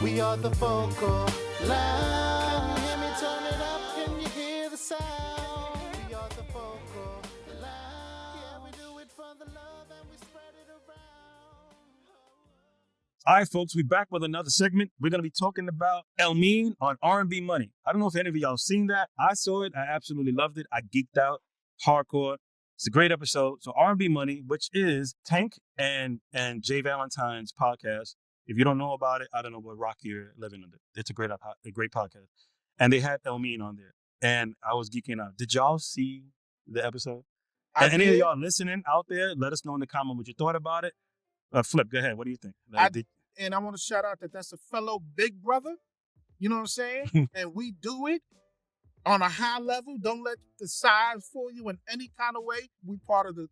We are the focal line. Can you hear me? Turn it up. Can you hear the sound? We are the focal line. Yeah, we do it for the love and we spread it around. All right, folks, we're back with another segment. We're going to be talking about Elmiene on R&B Money. I don't know if any of y'all seen that. I saw it. I absolutely loved it. I geeked out hardcore. It's a great episode. So R&B Money, which is Tank and Jay Valentine's podcast. If you don't know about it, I don't know what rock you're living under. It's a great podcast. And they had Elmiene on there. And I was geeking out. Did y'all see the episode? And any of y'all listening out there, let us know in the comment what you thought about it. Flip, go ahead. What do you think? And I want to shout out that's a fellow big brother. You know what I'm saying? And we do it on a high level. Don't let the size fool you in any kind of way. We part of the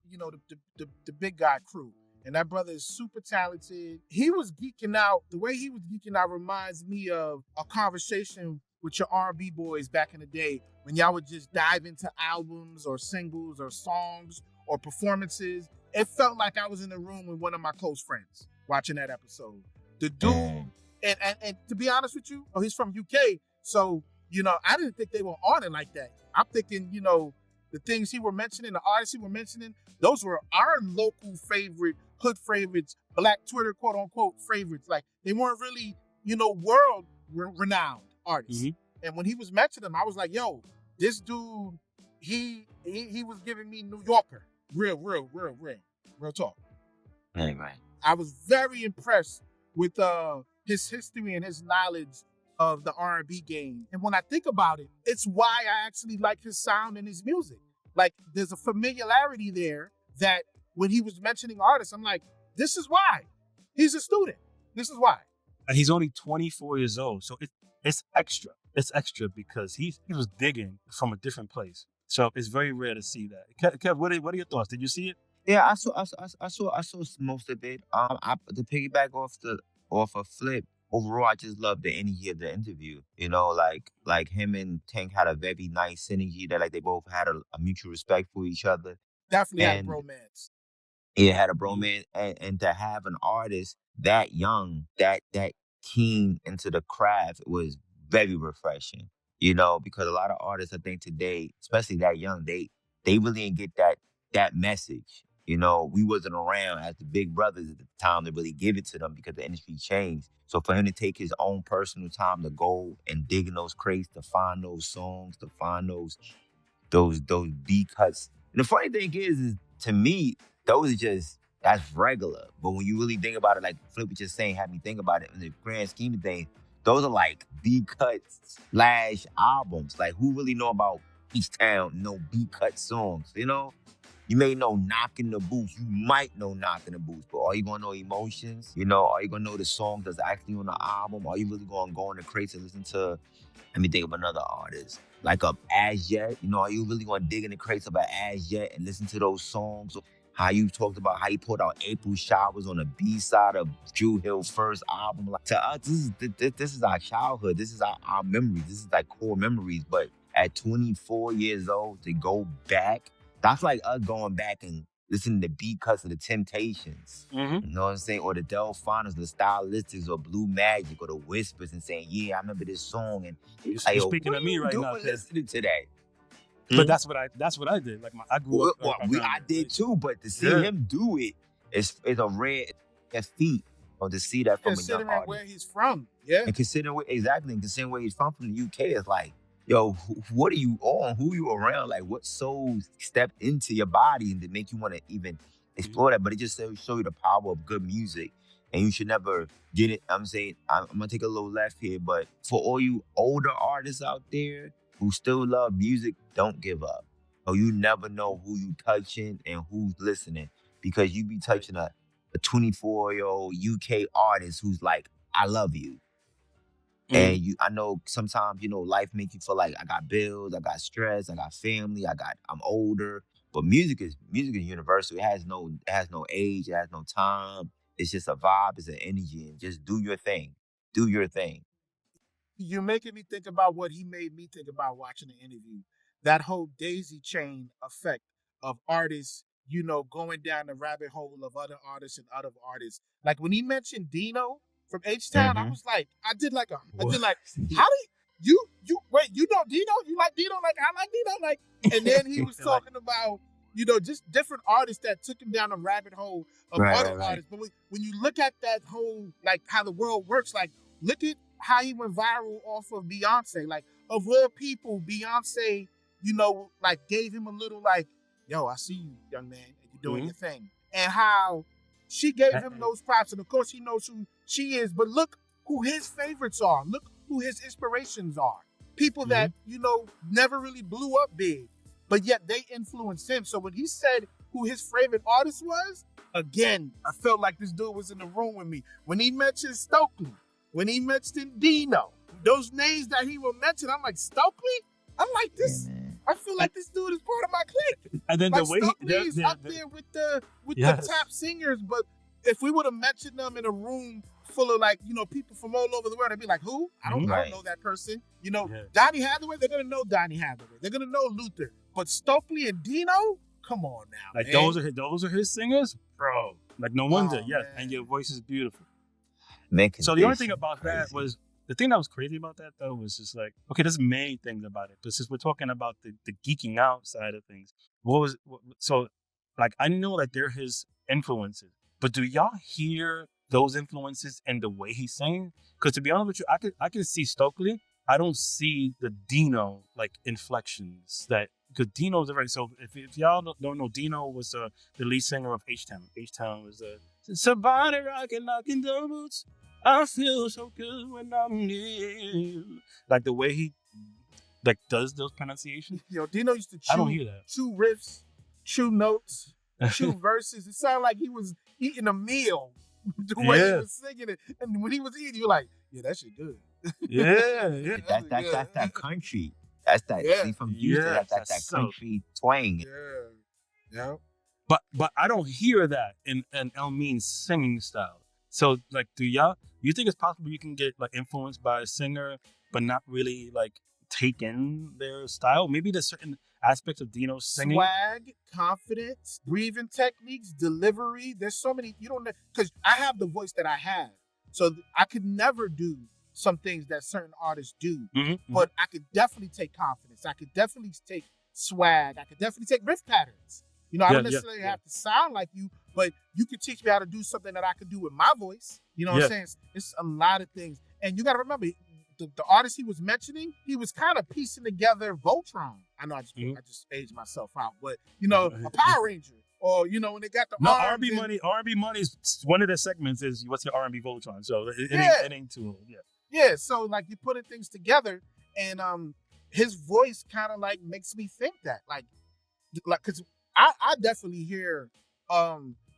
big guy crew. And that brother is super talented. He was geeking out. The way he was geeking out reminds me of a conversation with your R&B boys back in the day when y'all would just dive into albums or singles or songs or performances. It felt like I was in the room with one of my close friends watching that episode. The dude, and to be honest with you, he's from UK. So, I didn't think they were on it like that. I'm thinking, the things he were mentioning, the artists he were mentioning, those were our local favorite, hood favorites, Black Twitter, quote unquote, favorites. Like, they weren't really, world renowned artists. Mm-hmm. And when he was mentioning them, I was like, yo, this dude, he was giving me New Yorker. Real talk. Right. I was very impressed with his history and his knowledge of the R&B game. And when I think about it, it's why I actually like his sound and his music. Like, there's a familiarity there that when he was mentioning artists, I'm like, this is why. He's a student. This is why. And he's only 24 years old. So it's extra. It's extra because he was digging from a different place. So it's very rare to see that. Kev, what are your thoughts? Did you see it? Yeah, I saw most of it. To piggyback off of Flip. Overall, I just loved the energy of the interview. Like him and Tank had a very nice synergy that like they both had a mutual respect for each other. Definitely had a bromance. Yeah, had a bromance, and to have an artist that young, that keen into the craft was very refreshing. Because a lot of artists, I think today, especially that young, they really didn't get that message. We wasn't around as the big brothers at the time to really give it to them because the industry changed. So for him to take his own personal time to go and dig in those crates to find those songs, to find those B cuts. And the funny thing is to me, that's regular. But when you really think about it, like Flip was just saying, had me think about it in the grand scheme of things, those are like B cuts / albums. Like, who really know about East Town, B cut songs, You may know Knock in the Boots. You might know Knock in the Boots, but are you going to know Emotions? Are you going to know the song that's actually on the album? Are you really going to go in the crates and listen to, let me think of another artist, like As Yet? Are you really going to dig in the crates of As Yet and listen to those songs? How you talked about how you put out April Showers on the B-side of Drew Hill's first album. Like, to us, this is our childhood. This is our memories. This is like core memories. But at 24 years old, to go back, that's like us going back and listening to beat cuts of the Temptations. Mm-hmm. You know what I'm saying? Or the Delphinos, the Stylistics, or Blue Magic, or the Whispers, and saying, yeah, I remember this song. And you're speaking to me right now, listening to that. But that's what I did. Like I grew up. I did too, but to see him do it is a rare feat. Or to see that from a young artist. Considering where he's from, yeah. And considering where he's from the UK, it's like, yo, what are you on? Who you around? Like, what souls stepped into your body and to make you want to even explore that? But it just show you the power of good music. And you should never get it. I'm saying, I'm going to take a little left here, but for all you older artists out there who still love music, don't give up. Or you never know who you touching and who's listening, because you be touching a 24-year-old UK artist who's like, I love you. And I know sometimes, life makes you feel like I got bills, I got stress, I got family, I'm older. But music is universal. It has no age, it has no time. It's just a vibe, it's an energy, and just do your thing. Do your thing. You're making me think about what he made me think about watching the interview. That whole daisy chain effect of artists, going down the rabbit hole of other artists and other artists. Like when he mentioned Dino, from H-Town. I Mhm. was like, I did like, how do What? you wait, you know Dino? You like Dino? Like, I like Dino? Like, and then he was Like- talking about, just different artists that took him down a rabbit hole of Right, other right, right. artists. But when you look at that whole, like, how the world works, like, look at how he went viral off of Beyonce. Like, of all people, Beyonce, like, gave him a little, like, yo, I see you, young man, and you're doing Mhm. your thing. And how she gave him those props. And of course, he knows who she is. But look who his favorites are. Look who his inspirations are. People that, never really blew up big, but yet they influenced him. So when he said who his favorite artist was, again, I felt like this dude was in the room with me. When he mentioned Stokely, when he mentioned Dino, those names that he would mention, I'm like, Stokely? I'm like, this. Yeah, man. I feel like this dude is part of my clique. And then Like, the way Stokely is up there with the Yes. top singers, but if we would have mentioned them in a room full of, like, people from all over the world, I'd be like, who? I don't Right. know that person. Yeah. Donny Hathaway, they're gonna know Donny Hathaway. They're gonna know Luther. But Stokely and Dino, come on now, like man. those are his singers, bro. Like no wonder, Oh, yes. man. And your voice is beautiful. Man, So the only thing condition, about that crazy. was the thing that was crazy about that though was just like, okay, there's many things about it, but since we're talking about the geeking out side of things, so like I know that they're his influences, but do y'all hear those influences in the way he's singing? Because to be honest with you, I can see Stokely. I don't see the Dino like inflections that because Dino's a very so if y'all don't know, Dino was the lead singer of H-Town. H-Town was somebody rocking knocking the boots. I feel so good when I'm near you. Like the way he like does those pronunciations. Dino used to I don't chew hear that. riffs, chew notes, chew verses. It sounded like he was eating a meal the way he Yeah. was singing it. And when he was eating, you're like, yeah, that shit good. Yeah. That's that country. That's that. Yeah. See, from Houston, Yeah, that's that that's so- country twang. Yeah. But I don't hear that in Elmiene's singing style. So like do you think it's possible you can get like influenced by a singer but not really like take in their style? Maybe there's certain aspects of Dino's singing. Swag, confidence, breathing techniques, delivery. There's so many, you don't know, because I have the voice that I have. So I could never do some things that certain artists do, Mhm, but I could definitely take confidence. I could definitely take swag. I could definitely take riff patterns. I Yeah, don't necessarily have to sound like you, but you could teach me how to do something that I could do with my voice. You know what I'm saying? It's a lot of things. And you got to remember, the artist he was mentioning, he was kind of piecing together Voltron. I know I just aged myself out, but, a Power Ranger. Or, when they got the No, arms R&B and- Money. R&B Money's one of the segments is what's your R&B Voltron. So it ain't too old. Yeah. Yeah, so like you're putting things together, and his voice kind of like makes me think that, like, because I definitely hear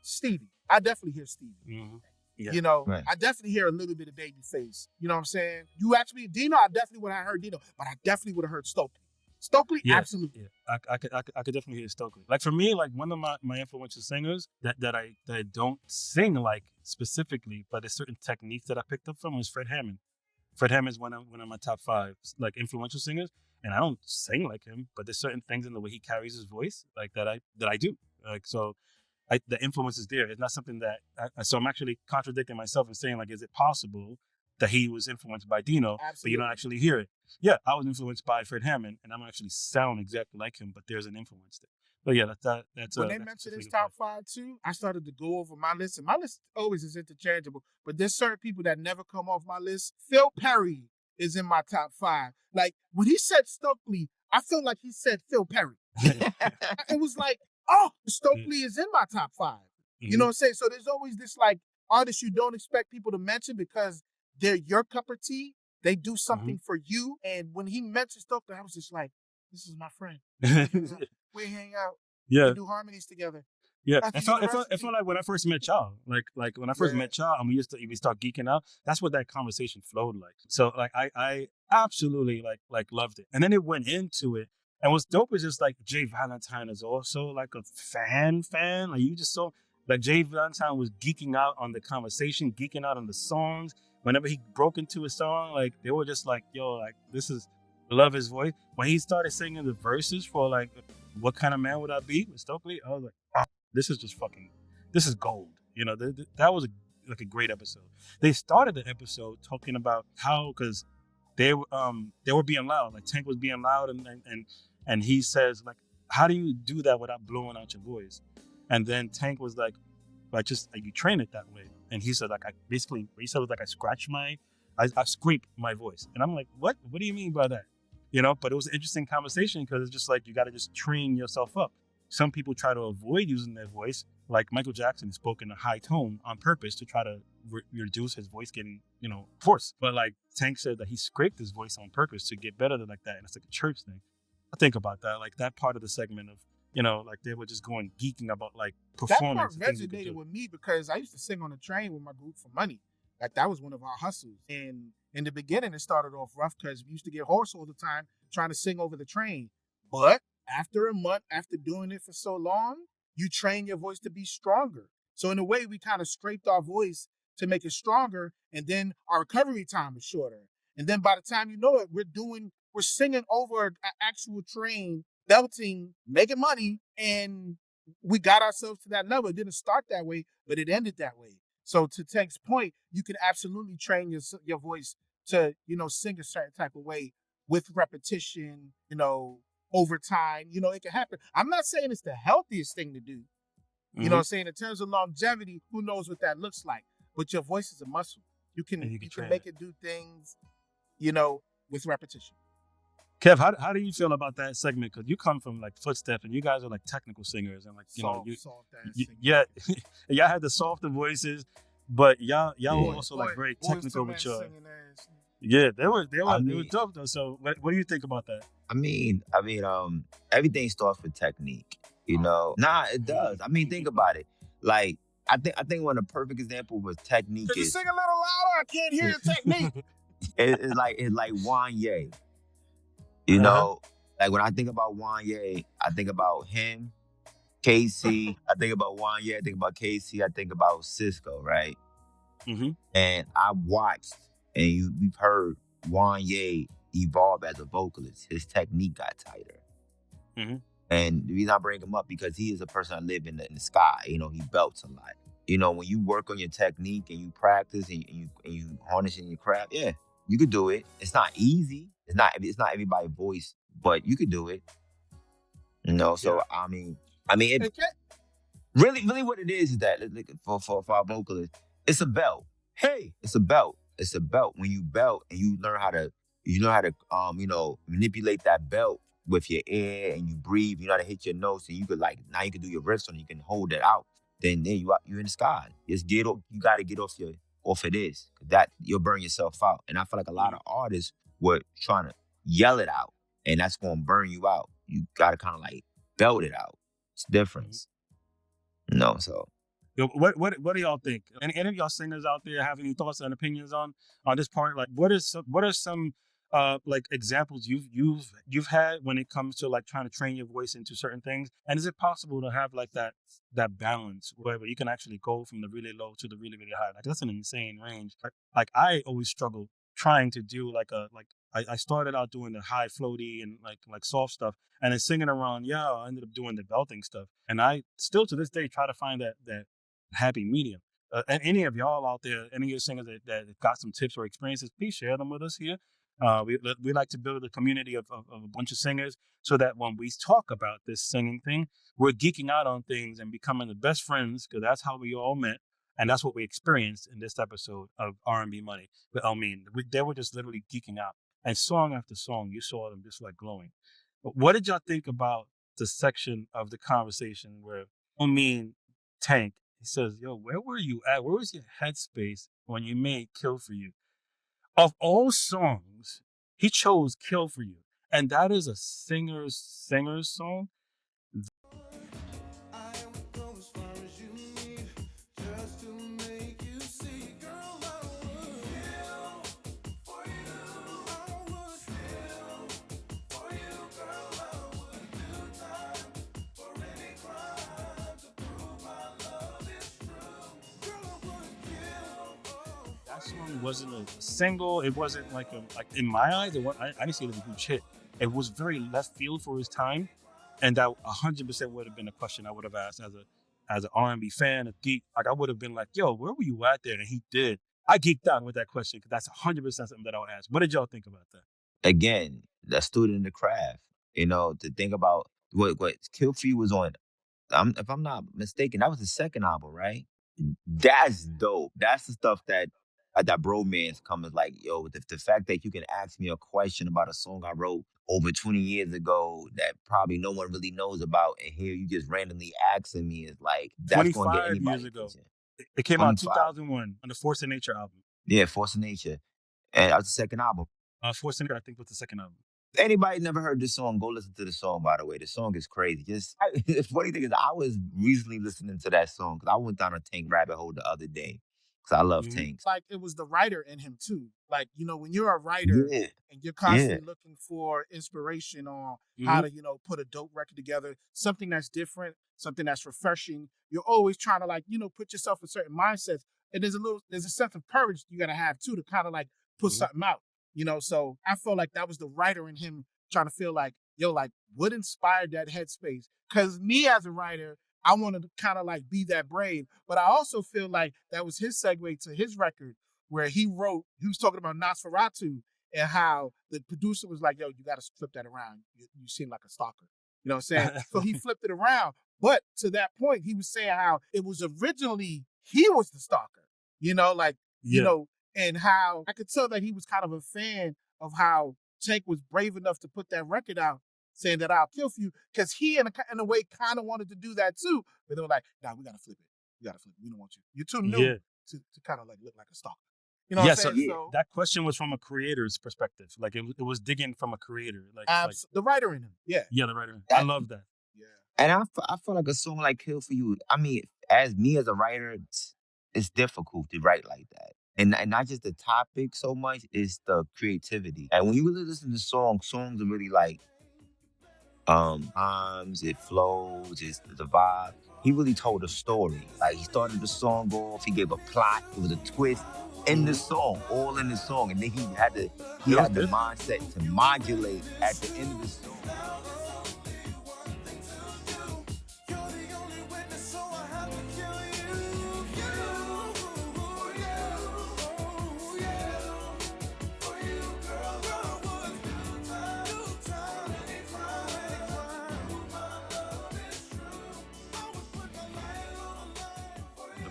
Stevie. I definitely hear Stevie. Mhm. Yeah. Right. I definitely hear a little bit of Babyface. You know what I'm saying? You asked me Dino, I definitely would have heard Dino, but I definitely would have heard Stokely. Stokely, Yeah, absolutely. Yeah, I could definitely hear Stokely. Like for me, like one of my influential singers that I don't sing like specifically, but there's certain techniques that I picked up from was Fred Hammond. Fred Hammond's one of my top 5 like influential singers, and I don't sing like him, but there's certain things in the way he carries his voice like that I do. Like so, the influence is there. It's not something that so I'm actually contradicting myself and saying like, is it possible that he was influenced by Dino, but you don't actually hear it? Yeah, I was influenced by Fred Hammond, and I don't actually sound exactly like him, but there's an influence there. But yeah, that's when they mentioned his top 5 too, I started to go over my list, and my list always is interchangeable. But there's certain people that never come off my list. Phil Perry is in my top 5. Like when he said Stokely, I felt like he said Phil Perry. It was like, oh, Stokely is in my top 5. You know what I'm saying? So there's always this like artist you don't expect people to mention because they're your cup of tea. They do something for you. And when he mentioned Stokely, I was just like, this is my friend. We hang out. Yeah. We do harmonies together. Yeah, I it think felt university- like when I first met y'all, like when I first Yeah. met y'all and we start geeking out. That's what that conversation flowed like. So like I absolutely like loved it, and then it went into it. And what's dope is just like Jay Valentine is also like a fan. Like you just saw like Jay Valentine was geeking out on the conversation, geeking out on the songs. Whenever he broke into a song, like they were just like, yo, like this is love his voice. When he started singing the verses for like What Kind of Man Would I Be with Stokely, I was like, oh, this is gold. You know, that was like a great episode. They started the episode talking about how, because they were being loud, like Tank was being loud, and he says like, how do you do that without blowing out your voice? And then Tank was like you train it that way. And he said like, I scratch I scrape my voice. And I'm like, what do you mean by that? But it was an interesting conversation because it's just like, you got to just train yourself up. Some people try to avoid using their voice. Like Michael Jackson spoke in a high tone on purpose to try to reduce his voice getting, hoarse. But like Tank said that he scraped his voice on purpose to get better than like that. And it's like a church thing. I think about that, like that part of the segment of, like they were just going geeking about like performance. That part resonated with me because I used to sing on the train with my group for money. Like that was one of our hustles. And in the beginning, it started off rough because we used to get hoarse all the time trying to sing over the train. But after a month, after doing it for so long, you train your voice to be stronger. So in a way, we kind of scraped our voice to make it stronger. And then our recovery time was shorter. And then by the time you know it, we're singing over an actual train, belting, making money. And we got ourselves to that level. It didn't start that way, but it ended that way. So to Tank's point, you can absolutely train your voice to, sing a certain type of way with repetition, over time. It can happen. I'm not saying it's the healthiest thing to do. You know what I'm saying? In terms of longevity, who knows what that looks like? But your voice is a muscle. You can make it do things, with repetition. Kev, how do you feel about that segment? Because you come from like Footstep, and you guys are like technical singers, and like y'all had the softer voices, but y'all were also like very technical with your. Yeah, they were dope though. So what do you think about that? I mean, everything starts with technique. Nah, it does. I mean, think about it. Like I think one of the perfect examples was technique. Could you sing a little louder? I can't hear your technique. It's like Wanye. Like when I think about Wanye, I think about him, KC. I think about Wanye. I think about KC. I think about Cisco, right? Mm-hmm. And I watched, and we've heard Wanye evolve as a vocalist. His technique got tighter. Mm-hmm. And the reason I bring him up because he is a person that lives in the sky. He belts a lot. When you work on your technique and you practice and you harness in your craft, yeah, you could do it. It's not easy. It's not everybody's voice, but you could do it. So I mean, really, what it is that for our vocalists, it's a belt. Hey, it's a belt. It's a belt. When you belt and you learn how to manipulate that belt with your air and you breathe, you know how to hit your notes, and you could now you can do your riffs on it, you can hold it out. Then you're in the sky. You got to get off of this. That you'll burn yourself out. And I feel like a lot of artists were trying to yell it out, and that's going to burn you out. You got to kind of belt it out. It's difference. So. What do y'all think? Any of y'all singers out there have any thoughts and opinions on this part? Like, what are some like examples you've had when it comes to like trying to train your voice into certain things? And is it possible to have like that balance where you can actually go from the really low to the really, really high? Like that's an insane range. Like I always struggle trying to do I started out doing the high floaty and like soft stuff, and then singing around. Yeah, I ended up doing the belting stuff, and I still to this day try to find that happy medium. And any of y'all out there, any of your singers that got some tips or experiences, please share them with us here. We like to build a community of a bunch of singers so that when we talk about this singing thing, we're geeking out on things and becoming the best friends, because that's how we all met. And that's what we experienced in this episode of R&B Money with Elmiene. They were just literally geeking out. And song after song, you saw them just like glowing. But what did y'all think about the section of the conversation where Elmiene Tank, he says, yo, where were you at? Where was your headspace when you made Kill For You? Of all songs, he chose Kill For You. And that is a singer's song. Song wasn't a single. It wasn't like in my eyes. I didn't see it as a huge hit. It was very left field for his time, and that 100% would have been a question I would have asked as an R&B fan, a geek, like I would have been like, yo, where were you at there? And he did. I geeked out with that question because that's 100% something that I'll ask. What did y'all think about that? Again, the student in the craft. To think about what Kill For You was on. If I'm not mistaken, that was the second album, right? That's dope. That's the stuff that bromance comes like, yo, the fact that you can ask me a question about a song I wrote over 20 years ago that probably no one really knows about, and here you just randomly asking me is like, that's going to get 25 years anybody ago. attention. It came out 25. 2001 on the Force of Nature album. Yeah, Force of Nature. And that was the second album. Force of Nature, I think, was the second album. Anybody never heard this song, go listen to the song, by the way. The song is crazy. The funny thing is, I was recently listening to that song because I went down a Tank rabbit hole the other day because I love Tanks. Like, it was the writer in him, too. Like, when you're a writer and you're constantly looking for inspiration on how to, put a dope record together, something that's different, something that's refreshing, you're always trying to, like, put yourself in certain mindsets. And there's a sense of courage you got to have, too, to kind of, like, put something out. So I felt like that was the writer in him trying to feel like, yo, like, what inspired that headspace? Because me as a writer, I wanted to kind of like be that brave. But I also feel like that was his segue to his record where he was talking about Nosferatu and how the producer was like, yo, you got to flip that around. You seem like a stalker. You know what I'm saying? So he flipped it around. But to that point, he was saying how it was originally, he was the stalker, and how I could tell that he was kind of a fan of how Tank was brave enough to put that record out, saying that I'll kill for you, because he, in a way, kind of wanted to do that too. But they were like, nah, we got to flip it. We don't want you. You're too new to kind of like look like a stalker. You know what I'm saying? So that question was from a creator's perspective. Like, it was digging from a creator. Like the writer in him. Yeah. Yeah, the writer. I love that. Yeah. And I feel like a song like Kill For You, I mean, as a writer, it's difficult to write like that. And not just the topic so much, it's the creativity. And when you really listen to songs are really like it flows, it's the vibe. He really told a story. Like, he started the song off, he gave a plot, it was a twist in the song, all in the song. And then he had the mindset to modulate at the end of the song.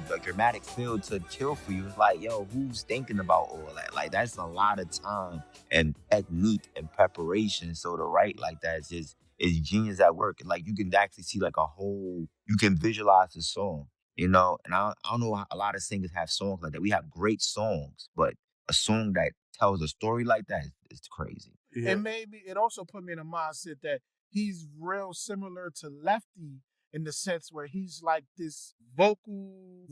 The dramatic feel to Kill For You is like, yo, who's thinking about all that? Like, that's a lot of time and technique and preparation. So to write like that is genius at work. And like, you can actually see like you can visualize the song, And I don't know how a lot of singers have songs like that. We have great songs, but a song that tells a story like that is crazy. Yeah. And maybe it also put me in a mindset that he's real similar to Lefty in the sense where he's like this vocal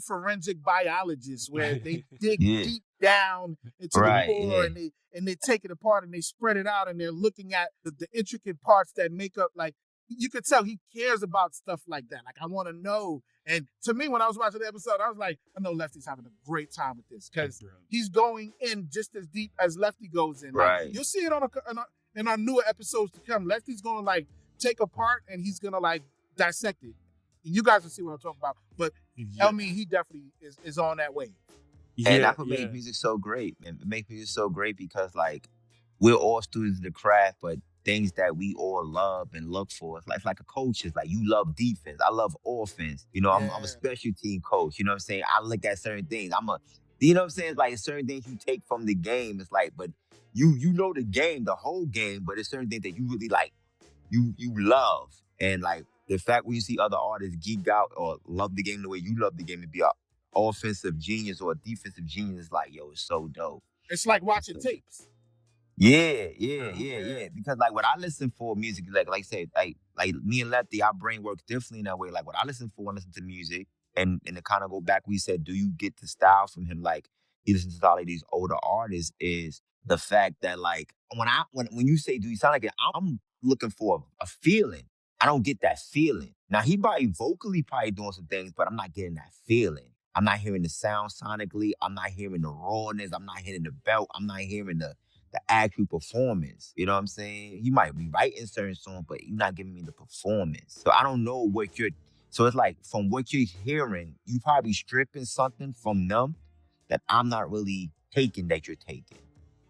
forensic biologist where they dig deep down into the core and they take it apart and they spread it out and they're looking at the intricate parts that make up, like, you could tell he cares about stuff like that. Like, I want to know. And to me, when I was watching the episode, I was like, I know Lefty's having a great time with this because he's going in just as deep as Lefty goes in. Right. Like, you'll see it in our newer episodes to come. Lefty's going to like take apart and he's going to like dissect it. You guys will see what I'm talking about. But Elmiene, he definitely is on that way. And that's what makes music so great. And it makes music so great because, like, we're all students of the craft, but things that we all love and look for. It's like a coach is like, you love defense. I love offense. I'm a special team coach. You know what I'm saying? I look at certain things. You know what I'm saying? It's like certain things you take from the game. It's like, but you know the game, the whole game, but it's certain things that you really like, you love. And like the fact when you see other artists geek out or love the game the way you love the game and be an offensive genius or a defensive genius, like, yo, it's so dope. It's like watching tapes. Yeah. Because like what I listen for music, like I said, like me and Lefty, our brain works differently in that way. Like what I listen for when I listen to music, and to kind of go back, we said, do you get the style from him? Like he listens to all of these older artists, is the fact that like when you say, do you sound like it? I'm looking for a feeling. I don't get that feeling. Now he vocally doing some things, but I'm not getting that feeling. I'm not hearing the sound sonically. I'm not hearing the rawness. I'm not hearing the belt. I'm not hearing the actual performance. You know what I'm saying? You might be writing certain songs, but you're not giving me the performance. So I don't know what So it's like from what you're hearing, you probably stripping something from them that I'm not really taking that you're taking.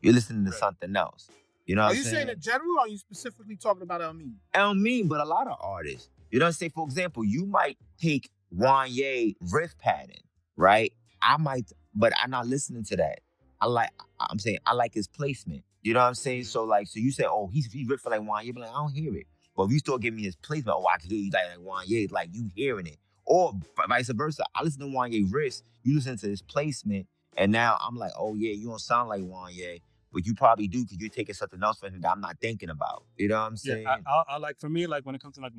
You're listening to Right. something else. You know what Are I'm you saying in general, or are you specifically talking about Elmiene? Elmiene, but a lot of artists. You know what I'm saying? For example, you might take Wanye riff pattern, right? I might, but I'm not listening to that. I'm saying I like his placement. You know what I'm saying? Yeah. So like, so you say, oh, he's riffing like Wanye, but like, I don't hear it. But if you still give me his placement, oh, I can hear you like Wanye, like you hearing it. Or vice versa. I listen to Wanye riffs, you listen to his placement, and now I'm like, oh yeah, you don't sound like Wanye. But you probably do because you're taking something else from him that I'm not thinking about. You know what I'm Yeah, saying? I like, for me, like when it comes to like,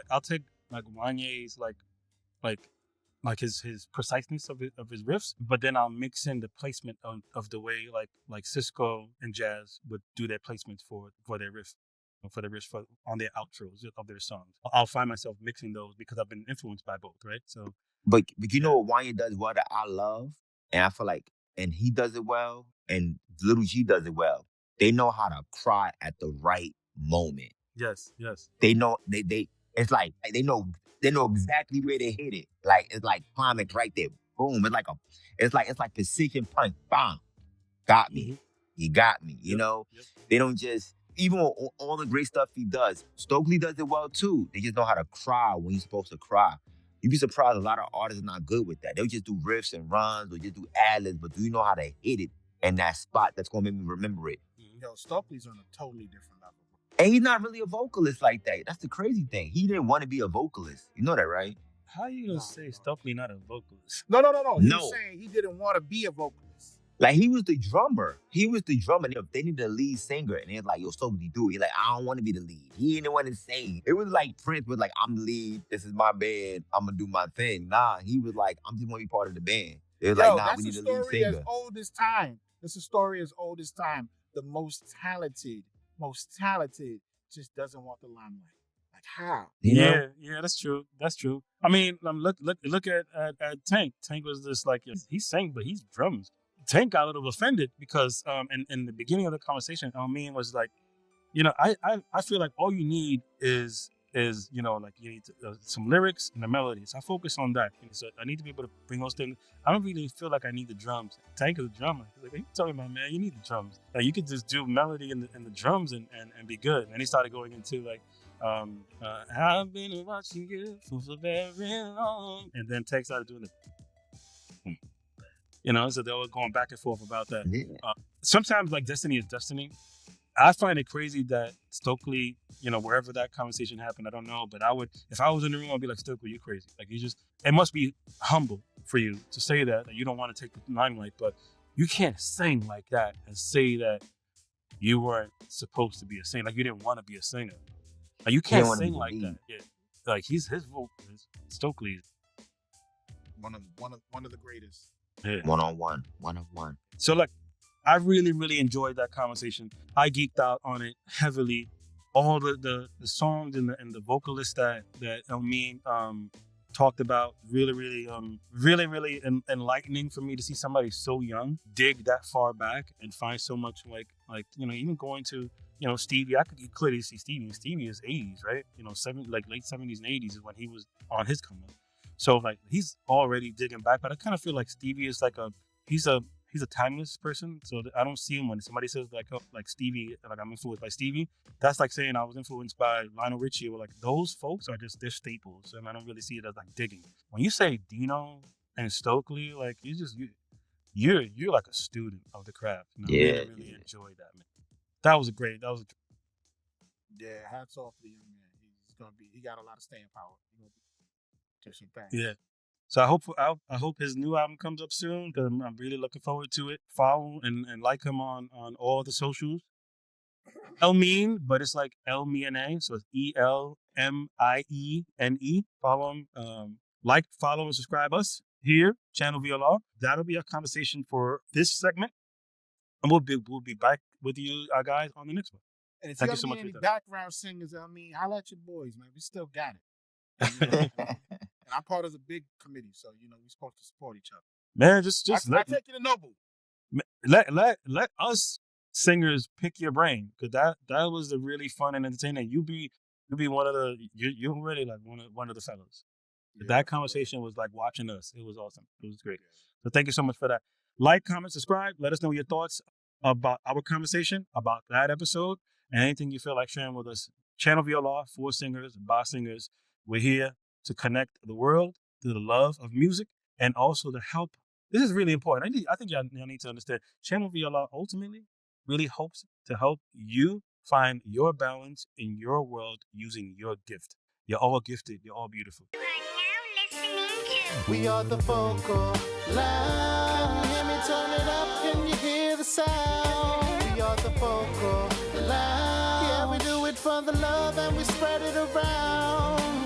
I'll take like Wanye's like his preciseness of his riffs, but then I'll mix in the placement of the way like Cisco and Jazz would do their placements for their riff. For the riffs on their outros of their songs, I'll find myself mixing those because I've been influenced by both, right? So, But you yeah. know what Wanya does well that I love, and I feel like, and he does it well, and Little G does it well. They know how to cry at the right moment. Yes. They know they. It's like they know exactly where to hit it. Like it's like climax right there. Boom. It's like precision punch. Bam. Got me. Mm-hmm. He got me. You Yep. know, Yep. they don't just, even with all the great stuff he does, Stokely does it well too. They just know how to cry when you're supposed to cry. You'd be surprised a lot of artists are not good with that. They'll just do riffs and runs or just do ad-libs, but do you know how to hit it in that spot that's going to make me remember it? Yo, Stokely's on a totally different level. And he's not really a vocalist like that. That's the crazy thing. He didn't want to be a vocalist. You know that, right? How you gonna say Stokely not a vocalist? No. He No. was saying he didn't want to be a vocalist. Like, he was the drummer. He was the drummer. They needed a lead singer. And they're like, yo, Stokely, do it. He's like, I don't want to be the lead. He didn't want to sing. It was like Prince was like, I'm the lead. This is my band. I'm going to do my thing. Nah, he was like, I'm just want to be part of the band. It was like, nah, that's we need a a lead story as singer. old as time. That's a story as old as time. The most talented just doesn't want the limelight. Like, how? You know? Yeah, that's true. That's true. I mean, look at Tank. Tank was just like, he sang, but he's drums. Tank got a little offended because in the beginning of the conversation, Elmiene was like, I feel like all you need is like you need some lyrics and a melody. So I focus on that. So I need to be able to bring those things. I don't really feel like I need the drums. Tank is a drummer. He's like, what are you talking about, man? You need the drums. Like, you could just do melody and the drums and be good. And he started going into like, I've been watching you for so very long. And then Tank started doing it. So they were going back and forth about that. Yeah. Sometimes, like, destiny is destiny. I find it crazy that Stokley, wherever that conversation happened, I don't know, but if I was in the room, I'd be like, Stokley, you're crazy. Like, it must be humble for you to say that you don't want to take the limelight, but you can't sing like that and say that you weren't supposed to be a singer. Like, you didn't want to be a singer. Like, you can't sing like that. Yeah. Like, his vocal, Stokley. One of the greatest. Yeah. One on one. So, like, I really, really enjoyed that conversation. I geeked out on it heavily. All the songs and the vocalists that Elmiene talked about, really, really enlightening for me to see somebody so young dig that far back and find so much like even going to Stevie. I could clearly see Stevie. Stevie is 80s, right? Late 70s and 80s is when he was on his come up. So like he's already digging back, but I kind of feel like Stevie is like he's a timeless person. So I don't see him when somebody says like Stevie, like I'm influenced by Stevie. That's like saying I was influenced by Lionel Richie, or like those folks are just, they're staples. And I don't really see it as like digging. When you say Dino and Stokely, like you're like a student of the craft. I really enjoyed that, man. That was Yeah, hats off to the young man. He got a lot of staying power. Some things. Yeah. So I hope his new album comes up soon, because I'm really looking forward to it. Follow and like him on all the socials. Elmiene, but it's like Elmiene, so it's ELMIENE. Follow him. Follow, and subscribe us here, Channel VLR. That'll be our conversation for this segment, and we'll be back with you guys on the next one. And if Thank you you so much need for any that. background singers, holla at your boys, man. We still got it. And I'm part of the big committee, so we're supposed to support each other. Man, just I take you to Noble. Let us singers pick your brain, because that was the really fun and entertaining. You be one of the you're already like one of the fellas. That conversation was like watching us. It was awesome. It was great. So thank you so much for that. Like, comment, subscribe. Let us know your thoughts about our conversation, about that episode, and anything you feel like sharing with us. Channel VLR, for singers, by singers. We're here to connect the world through the love of music and also to help. This is really important. I think y'all need to understand. Channel VLR ultimately really hopes to help you find your balance in your world using your gift. You're all gifted. You're all beautiful. We are the vocal line. Can you hear me? Turn it up. Can you hear the sound? We are the vocal line. Yeah, we do it for the love and we spread it around.